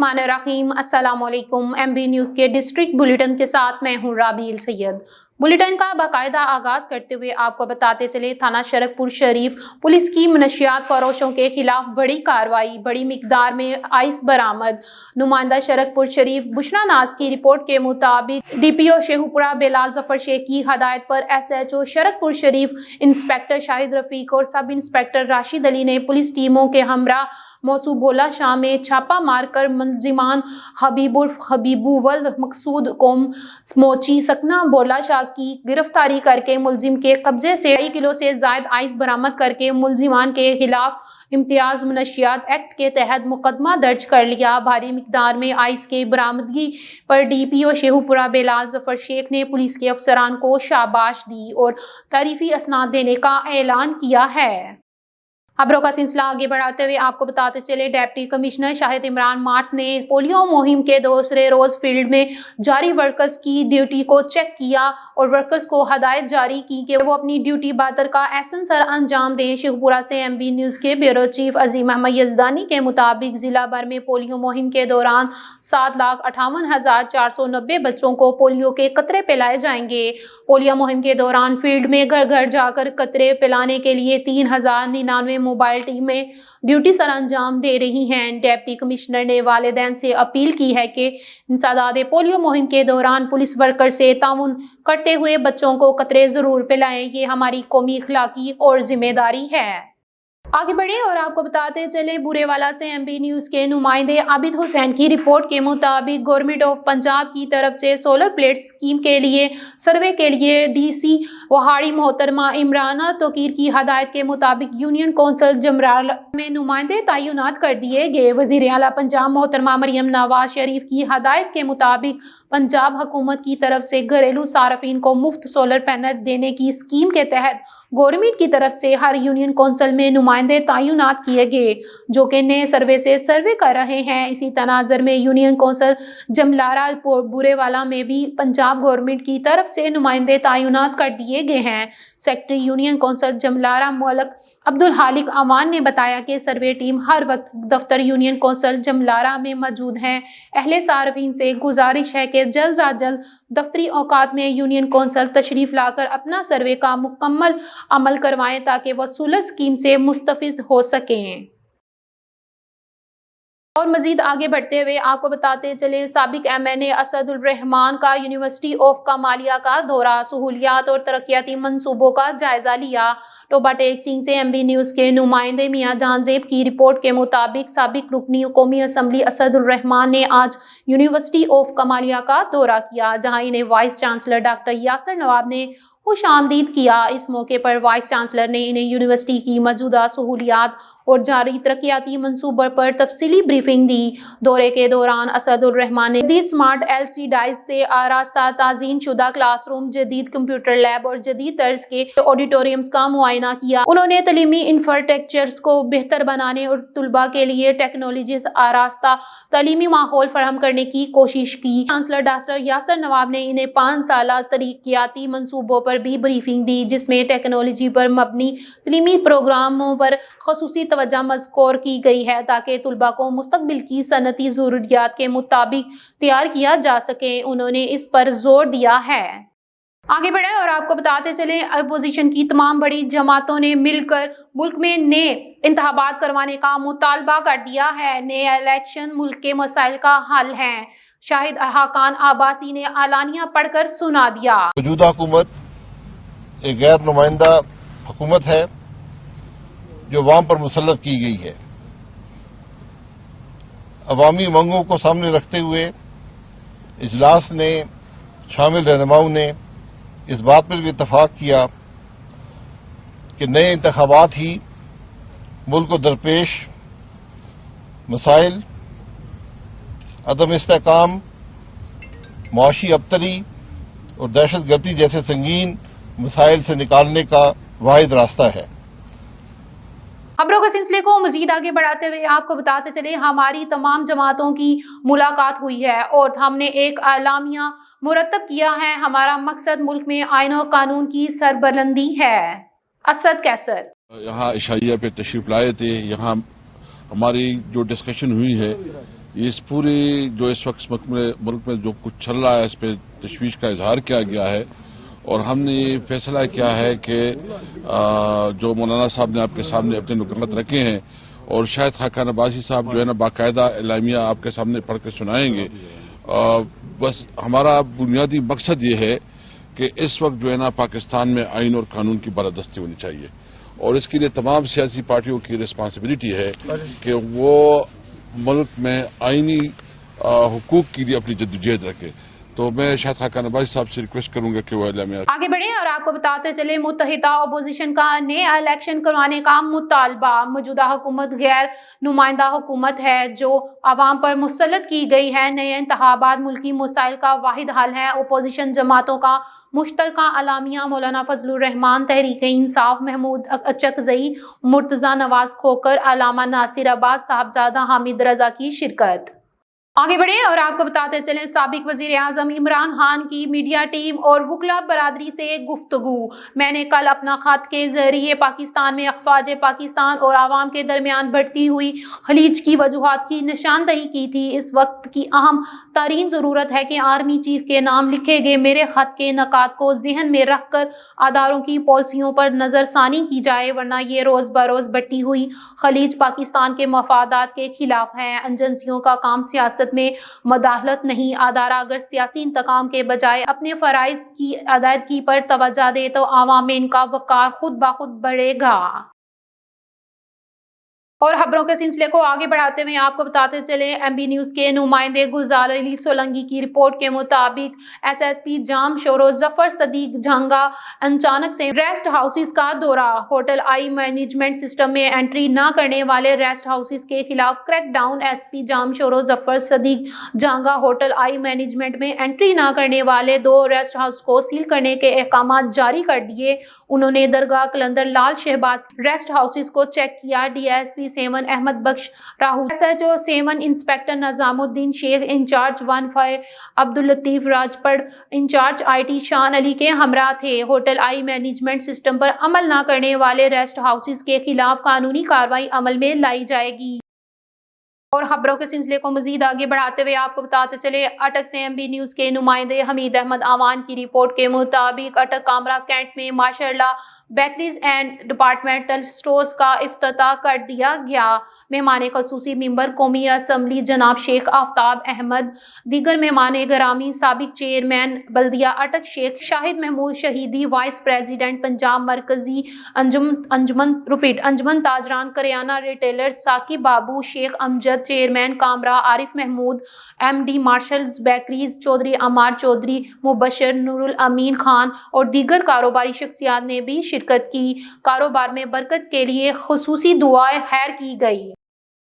बिस्मिल्लाहिर्रहमानिर्रहीम। अस्सलाम वालेकुम। MB न्यूज़ के डिस्ट्रिक्ट बुलेटिन के साथ मैं हूँ राबील सैयद। बुलेटिन का बाकायदा आगाज करते हुए आपको बताते चले, थाना शरकपुर शरीफ पुलिस की मनशियात फरोशों के खिलाफ बड़ी कार्रवाई, बड़ी मिकदार में आइस बरामद। नुमाइंदा शरकपुर शरीफ बुशरा नाज की रिपोर्ट के मुताबिक DPO शेखुपुरा बेलाल जफर शेख की हदायत पर SHO शरकपुर शरीफ इंस्पेक्टर शाहिद रफीक और सब इंस्पेक्टर राशिद अली ने पुलिस टीमों के हमरा मौसू बोला शाह में छापा मारकर मुलजिमान हबीबुवल मकसूद कोम मोची सकना बोला शाह की गिरफ्तारी करके मुलजिम के कब्जे से 2 किलो से जायद आइस बरामद करके मुलजिमान के खिलाफ इम्तियाज मनशियात एक्ट के तहत मुकदमा दर्ज कर लिया। भारी मिकदार में आइस के बरामदगी पर DPO शेखुपुरा बेलाल जफर शेख ने पुलिस के अफसरान को शाबाश दी और तारीफी असनाद देने का ऐलान किया है। खबरों का सिलसिला आगे बढ़ाते हुए आपको बताते चले, डिप्टी कमिश्नर शाहिद इमरान माट ने पोलियो मुहिम के दूसरे रोज फील्ड में जारी वर्कर्स की ड्यूटी को चेक किया और वर्कर्स को हदायत जारी की कि वो अपनी ड्यूटी बातर का एहसन सर अंजाम दें। शेखुपुरा से MB न्यूज़ के ब्यूरो चीफ अजीम अहमद यजदानी के मुताबिक जिला भर में पोलियो मुहिम के दौरान 7,58,490 बच्चों को पोलियो के कतरे पिलाए जाएंगे। पोलियो मुहिम के दौरान फील्ड में घर घर जाकर कतरे पिलाने के लिए 3,099 मोबाइल टीमें ड्यूटी सर अंजाम दे रही हैं। डिप्टी कमिश्नर ने वालिदैन से अपील की है कि इंसदादे पोलियो मुहिम के दौरान पुलिस वर्कर से ताउन करते हुए बच्चों को कतरे जरूर पिलाएं। ये हमारी कौमी अखलाकी और जिम्मेदारी है। आगे बढ़े और आपको बताते चले, बुरेवाला से MB न्यूज़ के नुमाइंदे आबिद हुसैन की रिपोर्ट के मुताबिक गवर्नमेंट ऑफ पंजाब की तरफ से सोलर प्लेट स्कीम के लिए सर्वे के लिए DC वहाड़ी मोहतरमा इमराना तोकीर की हदायत के मुताबिक यूनियन कौंसिल जमराला में नुमाइंदे तैनात कर दिए गए। वज़ीर आला पंजाब मोहतरमा मरियम नवाज शरीफ की हदायत के मुताबिक पंजाब हुकूमत की तरफ से घरेलू सार्फिन को मुफ्त सोलर पैनल देने की स्कीम के तहत गवर्नमेंट की तरफ से हर यूनियन कौंसिल में नुमाइंदे तैनात किए गए जो कि नए सर्वे से सर्वे कर रहे हैं। इसी तनाजर में यूनियन कौंसिल जमलारा बुरेवाला में भी पंजाब गवर्नमेंट की तरफ से नुमाइंदे तैनात कर दिए गए हैं। सेक्रेटरी यूनियन कौंसिल जमलारा मौलक अब्दुल हालिक अवान ने बताया कि सर्वे टीम हर वक्त दफ्तर यूनियन कौंसिल जमलारा में मौजूद हैं। अहले सार्फिन से गुजारिश है कि जल्द अज जल्द दफ्तरी औकात में यूनियन कौंसिल तशरीफ लाकर अपना सर्वे का मुकम्मल अमल करवाएं ताकि वह सोलर स्कीम से मुस्तफिद हो सकें। और मजीद आगे बढ़ते हुए आपको बताते चले, साबिक MNA असदुल रहमान का यूनिवर्सिटी ऑफ कमालिया का दौरा, सहूलियात और तरक्याती मंसूबों का जायजा लिया। टोबा टेक सिंह से MB न्यूज़ के नुमाइंदे मियां जहांजेब की रिपोर्ट के मुताबिक साबिक रुकनी कौमी असम्बली असदुल रहमान ने आज यूनिवर्सिटी ऑफ कमालिया का दौरा किया, जहां इन्हें वाइस चांसलर डॉक्टर यासर नवाब ने खुश आमदीद किया। इस मौके पर वाइस चांसलर ने इन्हें यूनिवर्सिटी की मौजूदा सहूलियात और जारी तरक्याती मंसूबों पर तफसीली ब्रीफिंग दी। दौरे के दौरान असदुर रहमान ने जदीद स्मार्ट LC डाइस से आरास्ता ताज़ीन शुदा क्लासरूम, जदीद कंप्यूटर लैब और जदीद तर्ज के ऑडिटोरियम्स का मुआयना किया। उन्होंने तलीमी इंफ्रास्ट्रक्चर्स को बेहतर बनाने और तुलबा के लिए टेक्नोलॉजी आरास्ता तलीमी माहौल फराहम करने की कोशिश की। चांसलर डॉक्टर यासर नवाब ने इन्हें 5 साला तरक्याती मंसूबों पर भी ब्रीफिंग दी, जिसमें टेक्नोलॉजी पर मबनी तलीमी प्रोग्रामों पर खसूसी तवज्जो मज़कूर की गई है ताकि तुलबा को मुस्तकबिल की सनती ज़रूरियात के मुताबिक तैयार किया जा सके। उन्होंने इस पर जोर दिया है। आगे बढ़े और आपको बताते चले, अपोजिशन की तमाम बड़ी जमातों ने मिलकर मुल्क में नए इंतखाबात करवाने का मुतालबा कर दिया है। नए इलेक्शन मुल्क के मसाइल का हल है। शाहिद हाकान आबासी ने आलानिया पढ़कर सुना दिया। मौजूदा हुकूमत एक गैर नुमाइंदा हुकूमत है जो अवाम पर मुसल्लत की गई है। अवामी मांगों को सामने रखते हुए इजलास ने शामिल रहनुमाओं ने इस बात पर भी इत्तफाक किया कि नए इंतखाबात ही मुल्क को दरपेश मसाइल, अदम इस्तेहकाम, मुआशी अबतरी और दहशत गर्दी जैसे संगीन मसाइल से निकालने का वाहिद रास्ता है। खबरों के सिलसिले को मजीद आगे बढ़ाते हुए आपको बताते चले, हमारी तमाम जमातों की मुलाकात हुई है और हमने एक आलामिया मुरतब किया है। हमारा मकसद मुल्क में आईन और कानून की सरबलंदी है। असद कैसर यहाँ इशाइया पे तशरीफ लाए थे। यहाँ हमारी जो डिस्कशन हुई है اس پوری جو اس وقت ملک میں جو کچھ چل رہا ہے اس پہ تشویش کا اظہار کیا گیا ہے، اور ہم نے یہ فیصلہ کیا ہے کہ جو مولانا صاحب نے آپ کے سامنے اپنے نکات رکھے ہیں، اور شاید خاقان عباسی صاحب جو ہے نا باقاعدہ اعلامیہ آپ کے سامنے پڑھ کے سنائیں گے. بس ہمارا بنیادی مقصد یہ ہے کہ اس وقت جو ہے نا پاکستان میں آئین اور قانون کی بالادستی ہونی چاہیے، اور اس کے لیے تمام سیاسی پارٹیوں کی رسپانسبلٹی ہے کہ وہ ملک میں آئینی حقوق کے لیے اپنی جدوجہد رکھے. تو میں شاید خاقان عباسی صاحب سے ریکویسٹ کروں گا کہ وہ اعلامیہ آگے بڑھیں اور آپ کو بتاتے چلے متحدہ اپوزیشن کا نئے الیکشن کروانے کا مطالبہ. موجودہ حکومت غیر نمائندہ حکومت ہے جو عوام پر مسلط کی گئی ہے. نئے انتخابات ملکی مسائل کا واحد حل ہے. اپوزیشن جماعتوں کا مشترکہ اعلامیہ. مولانا فضل الرحمان، تحریک انصاف، محمود اچکزئی، مرتضی نواز کھوکھر، علامہ ناصر عباس، صاحبزادہ حامد رضا کی شرکت. آگے بڑھیں اور آپ کو بتاتے چلیں سابق وزیر اعظم عمران خان کی میڈیا ٹیم اور وکلا برادری سے گفتگو. میں نے کل اپنا خط کے ذریعے پاکستان میں افواج پاکستان اور عوام کے درمیان بڑھتی ہوئی خلیج کی وجوہات کی نشاندہی کی تھی. اس وقت کی اہم ترین ضرورت ہے کہ آرمی چیف کے نام لکھے گئے میرے خط کے نکات کو ذہن میں رکھ کر اداروں کی پالیسیوں پر نظر ثانی کی جائے، ورنہ یہ روز بروز بڑھتی ہوئی خلیج پاکستان کے مفادات کے خلاف ہے. ایجنسیوں کا کام سیاست میں مداخلت نہیں. ادارہ اگر سیاسی انتقام کے بجائے اپنے فرائض کی ادائیگی پر توجہ دے تو عوام میں ان کا وقار خود بخود بڑھے گا. اور خبروں کے سلسلے کو آگے بڑھاتے ہوئے آپ کو بتاتے چلے ایم بی نیوز کے نمائندے گلزار علی سولنگی کی رپورٹ کے مطابق ایس ایس پی جام شورو ظفر صدیق جھانگا اچانک سے ریسٹ ہاؤسز کا دورہ. ہوٹل آئی مینجمنٹ سسٹم میں انٹری نہ کرنے والے ریسٹ ہاؤسز کے خلاف کریک ڈاؤن. ایس پی جام شورو ظفر صدیق جھانگا ہوٹل آئی مینجمنٹ میں انٹری نہ کرنے والے 2 ریسٹ ہاؤس کو سیل کرنے کے احکامات جاری کر دیے. انہوں نے درگاہ قلندر لال شہباز ریسٹ ہاؤسز کو چیک کیا. D S P 7 Ahmed Bakhsh Rahu, S H O 7 inspector Nizam Uddin Sheikh, incharge 1 5 Abdullatif Rajpar, incharge I T Shan Ali کے ہمراہ تھے. ہوٹل آئی مینجمنٹ سسٹم پر عمل نہ کرنے والے ریسٹ ہاؤسز کے خلاف قانونی کارروائی عمل میں لائی جائے گی. اور خبروں کے سلسلے کو مزید آگے بڑھاتے ہوئے آپ کو بتاتے چلے اٹک سے ایم بی نیوز کے نمائندے حمید احمد آوان کی رپورٹ کے مطابق اٹک کامرا کینٹ میں ماشاء اللہ بیکریز اینڈ ڈپارٹمنٹل سٹورز کا افتتاح کر دیا گیا. مہمان خصوصی ممبر قومی اسمبلی جناب شیخ آفتاب احمد، دیگر مہمان گرامی سابق چیئرمین بلدیہ اٹک شیخ شاہد محمود شہیدی، وائس پریزیڈنٹ پنجاب مرکزی انجمن تاجران کریانہ retailer Saqib Babu, Sheikh Amjad, chairman Kamra Arif Mahmood, M D Marshals Bakeries Chaudhry Ammar Chaudhry, Mubashir, Noor ul Amin Khan اور دیگر کاروباری شخصیات نے بھی شرکت کی. کاروبار میں برکت کے لیے خصوصی دعائیں خیر کی گئی.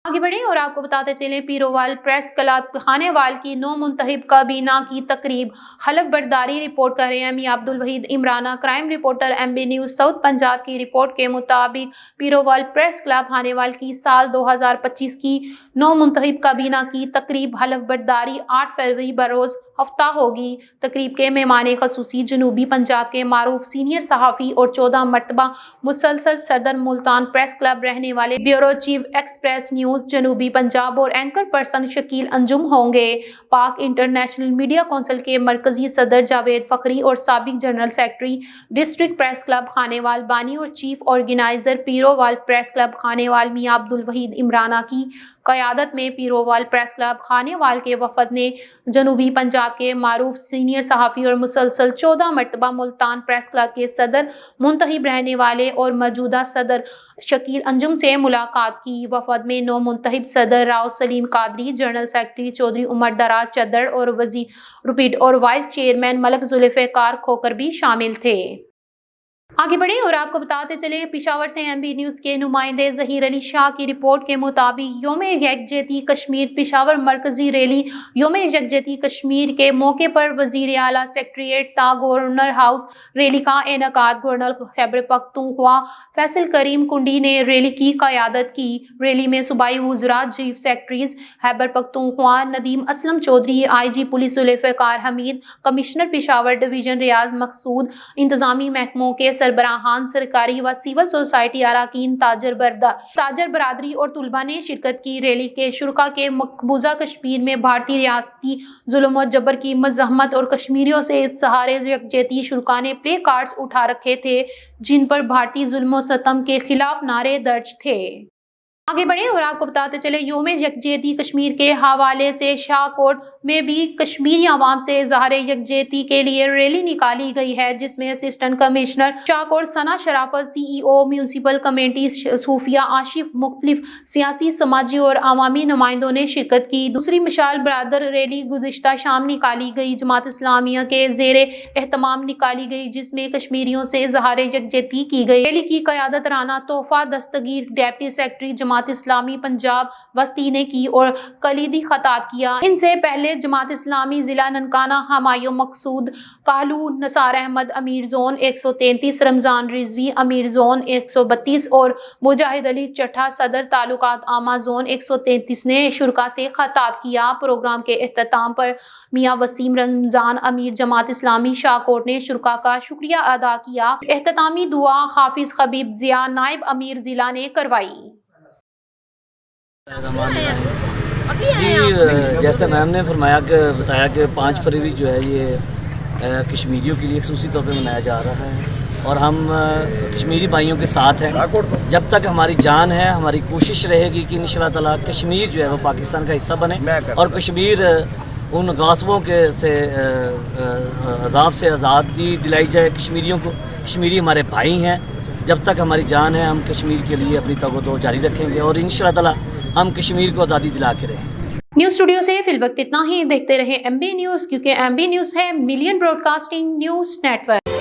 آگے بڑھیں اور آپ کو بتاتے چلیں پیروال پریس کلب خانیوال کی نو منتخب کابینہ کی تقریب. حلف برداری رپورٹ کر رہے ہیں میاں Abdul Waheed Imrana. Crime reporter M B news south Punjab کی رپورٹ کے مطابق پیروال پریس کلب خانیوال کی سال 2025 کی نو منتخب کابینہ کی تقریب حلف برداری 8 فروری بروز ہفتہ ہوگی. تقریب کے مہمان خصوصی جنوبی پنجاب کے معروف سینئر صحافی اور 14 مرتبہ مسلسل صدر ملتان پریس کلب رہنے والے بیورو چیف ایکسپریس نیوز جنوبی پنجاب اور اینکر پرسن شکیل انجم ہوں گے. پاک انٹرنیشنل میڈیا کونسل کے مرکزی صدر جاوید فخری اور سابق general secretary district press club Khanewal بانی اور chief organiser Pirwal press club Khanewal Mian Abdul Waheed Imrana کی قیادت میں پیروال پریس کلب خانیوال کے وفد نے جنوبی پنجاب کے معروف سینئر صحافی اور مسلسل 14 مرتبہ ملتان پریس کلب کے صدر منتخب رہنے والے اور موجودہ صدر شکیل انجم سے ملاقات کی. وفد میں نو منتخب صدر راؤ سلیم قادری، جنرل سیکرٹری چودھری عمر دراز چدڑ اور وائس چیئرمین ملک ذوالفقار کھوکھر بھی شامل تھے. آگے بڑھیں اور آپ کو بتاتے چلیں پشاور سے ایم بی نیوز کے نمائندے ظہیر علی شاہ کی رپورٹ کے مطابق یوم یکجہتی کشمیر پشاور مرکزی ریلی. یوم یکجہتی کشمیر کے موقع پر وزیر اعلیٰ سیکریٹریٹ تا گورنر ہاؤس ریلی کا انعقاد. گورنر خیبر پختونخوا فیصل کریم کنڈی نے ریلی کی قیادت کی. ریلی میں صوبائی وزراء، چیف سیکرٹریز خیبر پختونخوا ندیم اسلم چودھری، آئی جی پولیس ذوالفقار حمید، کمشنر پشاور ڈویژن ریاض مقصود، انتظامی محکموں کے सरबराहान, सरकारी व सिविल सोसाइटी अरकान, ताजर बरादरी और तलबा ने शिरकत की। रैली के शुरका के मकबूजा कश्मीर में भारतीय रियासती जुल्म और जबर की मज़म्मत और कश्मीरियों से इज़हार यकजहती। शुरका ने प्ले कार्ड्स उठा रखे थे जिन पर भारतीय जुल्म और सितम के खिलाफ नारे दर्ज थे। आगे बढ़े और आपको बताते चले, योम यकजहती कश्मीर के हवाले से शाहकोट में भी कश्मीरी अवाम से इज़हार यकजहती के लिए रैली निकाली गई है, जिसमें असिस्टेंट कमिश्नर शाहकोट सना शराफत, CEO म्यूनसिपल कमेटी सूफिया आशिफ, मुख्तलिफ सियासी, समाजी और अवामी नुमाइंदों ने शिरकत की। दूसरी मिसाल बरादर रैली गुज़िश्ता शाम निकाली गई, जमात इस्लामिया के ज़ेरे एहतमाम निकाली गई, जिसमें कश्मीरियों से इज़हार यकजहती की गई। रैली की क़यादत राना तोहफा दस्तगीर, डिप्टी सेक्रेटरी जमात इस्लामी पंजाब वस्ती ने की और कलीदी खताब किया। इनसे पहले जमात इस्लामी जिला ननकाना हमायूं मकसूद कहलू, नसार अहमद अमीर जोन 133, रमजान रिजवी अमीर जोन 132 और मुजाहिद अली चट्ठा सदर तालुकात आमा जोन 133 ने शुरका से खताब किया। प्रोग्राम के इख्तिताम पर मियां वसीम रमजान अमीर जमात इस्लामी शाहकोट ने शुरका का शुक्रिया अदा किया। इख्तितामी दुआ हाफिज खबीब जिया नायब अमीर जिला ने करवाई। जी, जैसे मैम ने फरमाया कि बताया कि 5 फरवरी जो है ये कश्मीरियों के लिए खसूसी तौर पे मनाया जा रहा है और हम कश्मीरी भाइयों के साथ हैं। जब तक हमारी जान है हमारी कोशिश रहेगी कि इंशाअल्लाह ताला कश्मीर जो है वो पाकिस्तान का हिस्सा बने और कश्मीर उन गासबों के से अजाब से आज़ादी दिलाई जाए कश्मीरियों को। कश्मीरी हमारे भाई हैं, जब तक हमारी जान है हम कश्मीर के लिए अपनी तगोदो जारी रखेंगे और इंशाअल्लाह ताला हम कश्मीर को आज़ादी दिला के रहें। न्यूज़ स्टूडियो से फिल वक्त इतना ही। देखते रहे MB न्यूज़, क्योंकि MB न्यूज़ है मिलियन ब्रॉडकास्टिंग न्यूज़ नेटवर्क।